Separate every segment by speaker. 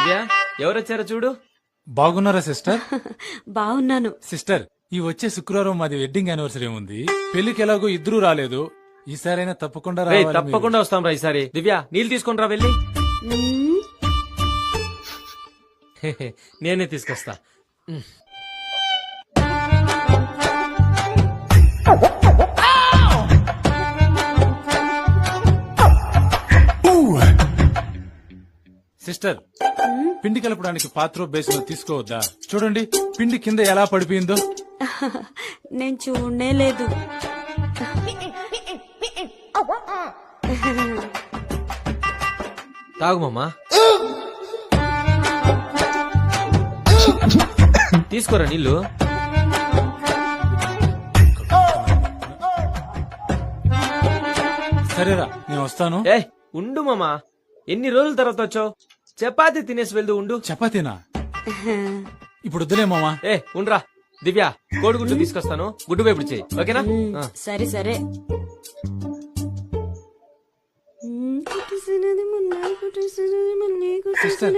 Speaker 1: దివ్య ఎవరొచ్చారో చూడు.
Speaker 2: బాగున్నారా సిస్టర్?
Speaker 3: బాగున్నాను.
Speaker 2: సిస్టర్, ఈ వచ్చే శుక్రవారం మాది వెడ్డింగ్ యానివర్సరీ ఉంది. పెళ్లికి ఎలాగో ఇద్దరు రాలేదు, ఈసారైనా తప్పకుండా
Speaker 1: రేయ్,
Speaker 2: రావాలి.
Speaker 1: తప్పకుండా వస్తాం రా ఈసారి. దివ్య నీళ్ళు తీసుకొని రా వెళ్ళి.
Speaker 3: మ్మ్.
Speaker 1: నేనే తీసుకొస్తా.
Speaker 2: సిస్టర్, పిండి కలపడానికి పాత్ర బేసిన్ తీసుకోవద్దా? చూడండి పిండి కింద ఎలా పడిపోయిందో.
Speaker 3: నేను చూడనే లేదు.
Speaker 1: తాగు మామా. తీసుకోరా నీళ్ళు.
Speaker 2: సరేరా, నేను వస్తాను.
Speaker 1: ఏ ఉండు మామా, ఎన్ని రోజుల తర్వాత వచ్చావు? చపాతీ తినేసి వెళ్దు. ఉండు.
Speaker 2: చపాతీనా? ఇప్పుడు వద్దులే మామా.
Speaker 1: ఏ ఉండ్రా. దివ్య కోడిగుడ్డు తీసుకొస్తాను, గుడ్డు వేపుడు చెయ్యి. ఓకేనా? ఆ.
Speaker 3: సరే సరే.
Speaker 2: సిస్టర్,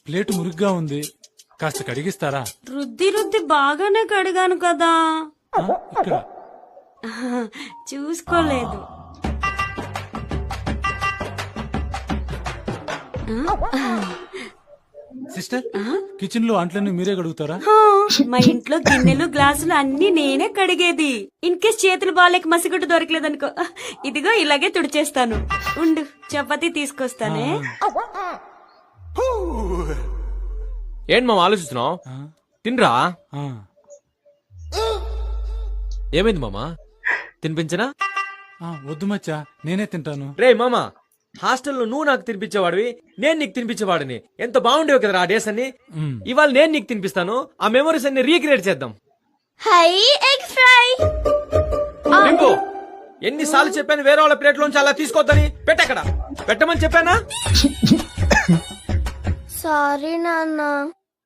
Speaker 2: ప్లేట్ మురిగ్గా ఉంది, కాస్త కడిగిస్తారా?
Speaker 3: రుద్ది రుద్ది బాగానే కడిగాను కదా.
Speaker 2: ఇక్కడ
Speaker 3: చూసుకోలేదు.
Speaker 2: సిస్టర్, కిచెన్ లో అంట్లన్నీ మీరే కడుగుతారా?
Speaker 3: హా, మా ఇంట్లో గిన్నెలు గ్లాసులు అన్ని నేనే కడిగేది. ఇన్ కేస్ చేతులు బాగాలేక మసిగుడ్డు దొరకలేదనుకో, ఇదిగో ఇలాగే తుడిచేస్తాను. ఉండు, చపాతీ తీసుకొస్తానే.
Speaker 1: ఏంటి మామ ఆలోచిస్తున్నావు?
Speaker 2: ఆ,
Speaker 1: తినరా.
Speaker 2: ఆ.
Speaker 1: ఏమైంది మామా? తినిపించనా?
Speaker 2: వద్దు మచ్చా, నేనే తింటాను.
Speaker 1: రే మామా, హాస్టల్లో నువ్వు నాకు తినిపించేవాడివి, నేను నీకు తినిపించేవాడిని. ఎంత బాగుండేవి కదా ఆ డేస్ అన్ని.
Speaker 2: మ్.
Speaker 1: ఇవాళ నేను నీకు తినిపిస్తాను. ఆ మెమరీస్ అన్ని రీక్రియేట్ చేద్దాం.
Speaker 3: High egg fry.
Speaker 1: రింపు, ఎన్నిసార్లు చెప్పాను వేరే వాళ్ళ ప్లేట్ లోంచి అలా తీసుకోవద్దని? పెట్టక్కడ పెట్టమని చెప్పానా?
Speaker 4: సారీ నాన్న.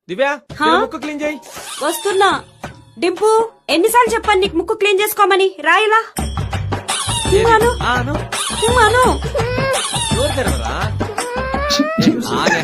Speaker 1: దివ్య
Speaker 3: హా?
Speaker 1: ఇలా ముక్కు క్లీన్ చేయి.
Speaker 3: వస్తున్నా. డింపు, ఎన్నిసార్లు చెప్పాను నీకు ముక్కు క్లీన్ చేసుకోమని? రాయిలా. అను
Speaker 1: ఆ, అను.
Speaker 3: అను.
Speaker 1: నోరు తెరవరా? ఆగే.